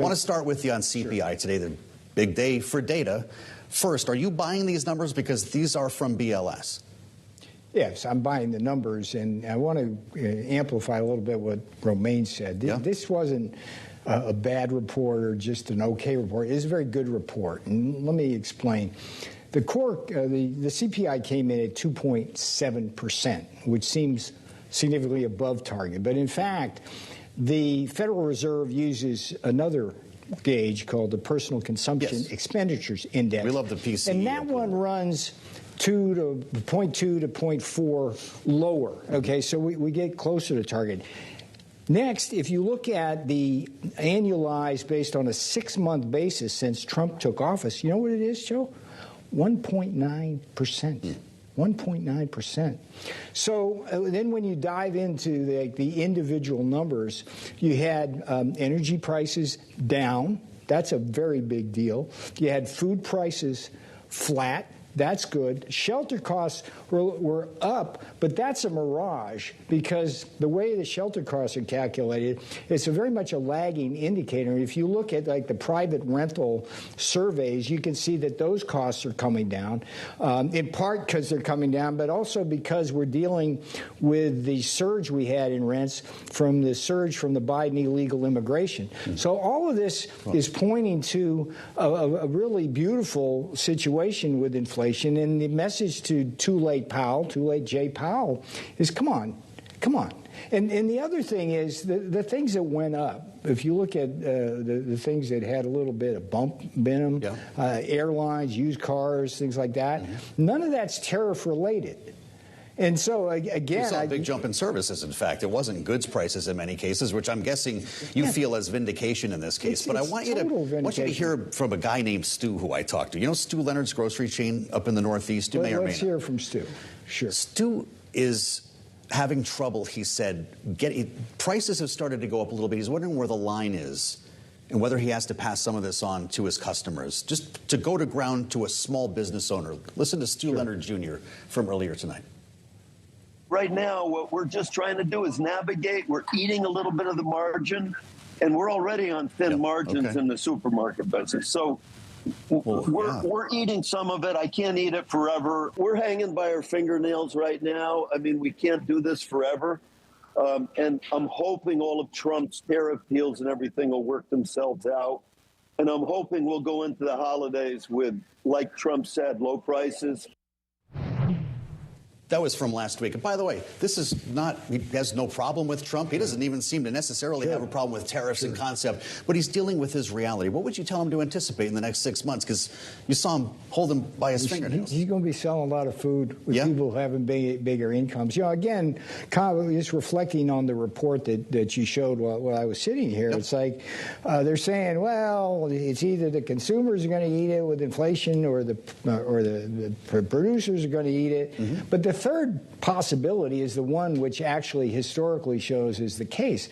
I want to start with you on CPI today, the big day for data. First, are you buying these numbers because these are from BLS? Yes, I'm buying the numbers, and I want to amplify a little bit what Romaine said. Yeah. This wasn't a bad report or just an okay report. It's a very good report, and let me explain. The core, the CPI came in at 2.7%, which seems significantly above target. But in fact, the Federal Reserve uses another gauge called the Personal Consumption Expenditures Index. We love the PCE. And that one runs 0.2 to 0.4 lower. Okay, so we get closer to target. Next, if you look at the annualized based on a 6-month basis since Trump took office, you know what it is, Joe? 1.9%. 1.9%. So then when you dive into the individual numbers, you had energy prices down. That's a very big deal. You had food prices flat. That's good. Shelter costs were up, but that's a mirage because the way the shelter costs are calculated, it's very much a lagging indicator. If you look at like the private rental surveys, you can see that those costs are coming down, in part because they're coming down, but also because we're dealing with the surge we had in rents from the surge from the Biden illegal immigration. So all of this is pointing to a really beautiful situation with inflation. And the message to too late Powell, too late Jay Powell, is come on. And the other thing is the things that went up. If you look at the things that had a little bit of bump in them, airlines, used cars, things like that, none of that's tariff related. And so, again, we saw a big jump in services, in fact. It wasn't goods prices in many cases, which I'm guessing you feel as vindication in this case. But I want you to hear from a guy named Stu who I talked to. You know Stu Leonard's grocery chain up in the Northeast? You may or may not. Let's hear from Stu. Sure. Stu is having trouble, he said. Prices have started to go up a little bit. He's wondering where the line is and whether he has to pass some of this on to his customers, just to go to ground to a small business owner. Listen to Stu Leonard Jr. from earlier tonight. Right now, what we're just trying to do is navigate. We're eating a little bit of the margin, and we're already on thin margins in the supermarket business. So we're eating some of it. I can't eat it forever. We're hanging by our fingernails right now. I mean, we can't do this forever. And I'm hoping all of Trump's tariff deals and everything will work themselves out. And I'm hoping we'll go into the holidays with, like Trump said, low prices. That was from last week. And by the way, this is not, he has no problem with Trump. He doesn't even seem to necessarily have a problem with tariffs in concept, but he's dealing with his reality. What would you tell him to anticipate in the next 6 months? Because you saw him hold him by his fingernails. He's going to be selling a lot of food with people having bigger incomes. You know, again, kind of just reflecting on the report that you showed while I was sitting here, it's like they're saying, well, it's either the consumers are going to eat it with inflation or the producers are going to eat it. But the third possibility is the one which actually historically shows is the case.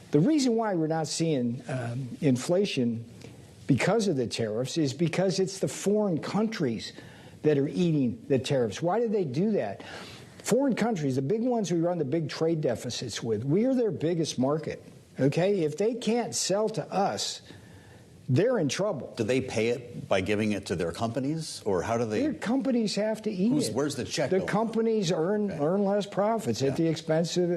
The reason why we're not seeing inflation because of the tariffs is because it's the foreign countries that are eating the tariffs. Why do they do that? Foreign countries, the big ones we run the big trade deficits with, we are their biggest market. Okay? If they can't sell to us, they're in trouble. Do they pay it by giving it to their companies, or how do they? Their companies have to eat it. Where's the check? The companies earn less profits at the expense of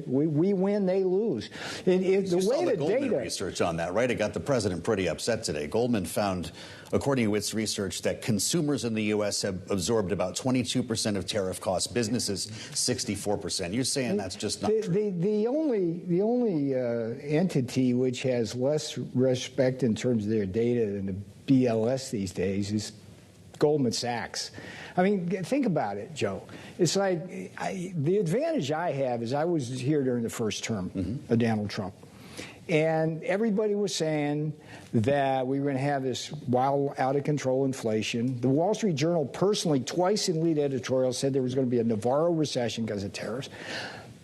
we win, they lose. You saw the Goldman research on that, right? It got the president pretty upset today. Goldman found, according to its research, that consumers in the U.S. have absorbed about 22% of tariff costs. Businesses, 64%. You're saying that's just not true. The only entity which has less respect in terms of their data than the BLS these days is Goldman Sachs. I mean, think about it, Joe. It's like the advantage I have is I was here during the first term of Donald Trump. And everybody was saying that we were going to have this wild, out-of-control inflation. The Wall Street Journal personally, twice in lead editorial, said there was going to be a Navarro recession because of tariffs.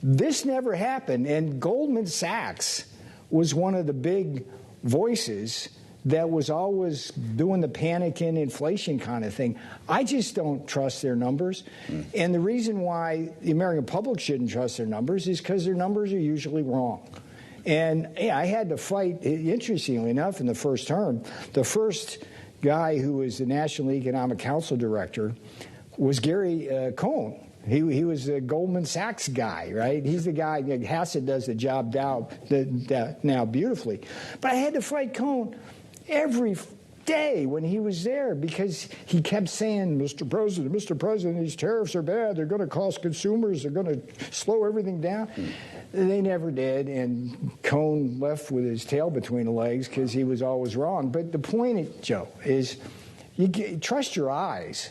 This never happened, and Goldman Sachs was one of the big voices that was always doing the panic and inflation kind of thing. I just don't trust their numbers. And the reason why the American public shouldn't trust their numbers is because their numbers are usually wrong. And yeah, I had to fight, interestingly enough, in the first term. The first guy who was the National Economic Council director was Gary Cohn. He was the Goldman Sachs guy, right? He's the guy, Hassett does the job now beautifully. But I had to fight Cohn every day when he was there because he kept saying, Mr. President, these tariffs are bad. They're going to cost consumers. They're going to slow everything down. They never did, and Cohn left with his tail between the legs because he was always wrong. But the point, Joe, is trust your eyes.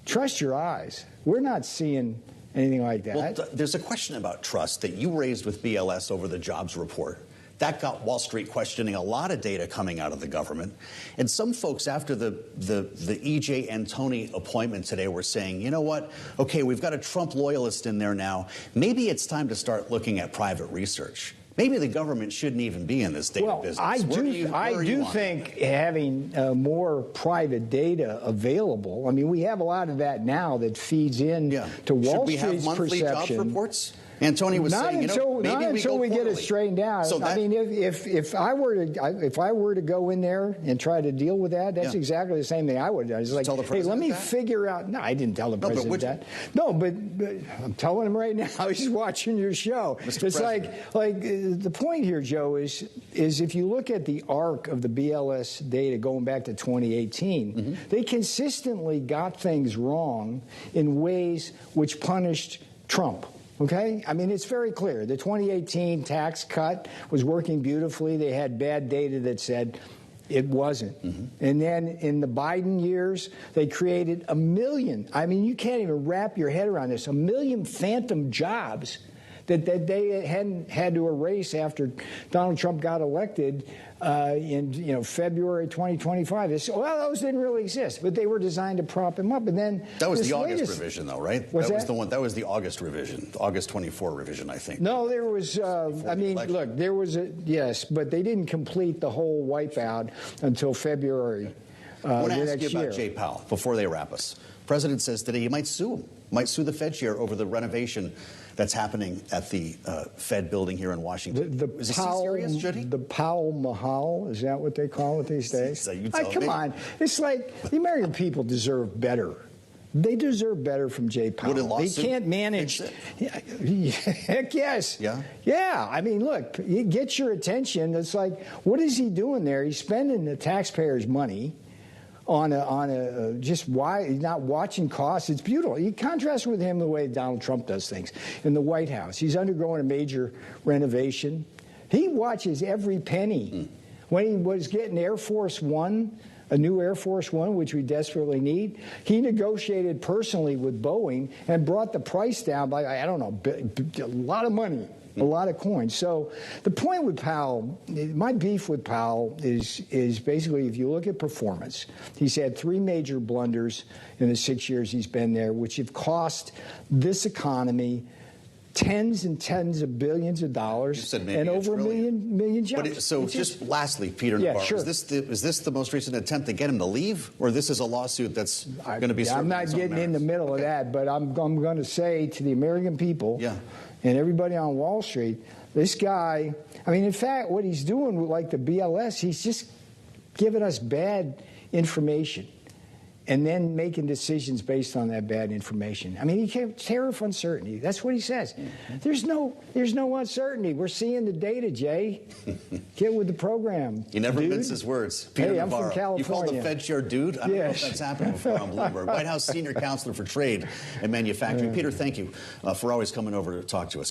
Trust your eyes. We're not seeing anything like that. Well, there's a question about trust that you raised with BLS over the jobs report. That got Wall Street questioning a lot of data coming out of the government. And some folks after the E.J. Antoni appointment today were saying, you know what, okay, we've got a Trump loyalist in there now. Maybe it's time to start looking at private research. Maybe the government shouldn't even be in this data business. I do think having more private data available, I mean, we have a lot of that now that feeds in to Wall Street's perception. Should we have monthly jobs reports? Antoni was saying, maybe until we get it straightened out. So I mean, if I were to go in there and try to deal with that, that's exactly the same thing I would do. It's like, hey, let me figure out. No, I didn't tell the president that. No, but I'm telling him right now. He's watching your show. It's like the point here, Joe, is if you look at the arc of the BLS data going back to 2018, they consistently got things wrong in ways which punished Trump. Okay? I mean, it's very clear. The 2018 tax cut was working beautifully. They had bad data that said it wasn't. And then in the Biden years, they created 1 million. I mean, you can't even wrap your head around this. 1 million phantom jobs that they hadn't had to erase after Donald Trump got elected in February 2025. Those didn't really exist, but they were designed to prop him up. And then that was the August revision, though, right? Was that was the one. That was the August revision, the August 24 revision, I think. No, there was. Look, there was yes, but they didn't complete the whole wipeout until February. I want to ask you about Jay Powell before they wrap us. The president says today he might sue him, might sue the Fed chair over the renovation that's happening at the Fed building here in Washington. Is he serious, Judy? The Powell Mahal, is that what they call it these days? So come on. It's like the American people deserve better. They deserve better from Jay Powell. They can't manage. Heck yes. Yeah? Yeah. I mean, look, it gets your attention. It's like, what is he doing there? He's spending the taxpayers' money on not watching costs. It's beautiful. You contrast with him the way Donald Trump does things in the White House. He's undergoing a major renovation. He watches every penny. When he was getting Air Force One, a new Air Force One, which we desperately need, he negotiated personally with Boeing and brought the price down by, I don't know, a lot of money. A lot of coins. So the point with Powell, my beef with Powell is basically if you look at performance, he's had 3 major blunders in the 6 years he's been there, which have cost this economy tens and tens of billions of dollars and over a million jobs. But just lastly, Peter Navarro, sure. is this the most recent attempt to get him to leave, or this is a lawsuit that's going to be? I'm not getting in the middle of that, but I'm going to say to the American people. And everybody on Wall Street, this guy, I mean, in fact, what he's doing with like the BLS, he's just giving us bad information and then making decisions based on that bad information. I mean, he can't tariff uncertainty. That's what he says. There's no uncertainty. We're seeing the data, Jay. Get with the program. He never minces words. Peter Navarro. I'm from California. You call the Fed chair dude? I don't know if that's happened before on Bloomberg. White House senior counselor for trade and manufacturing. Peter, thank you for always coming over to talk to us.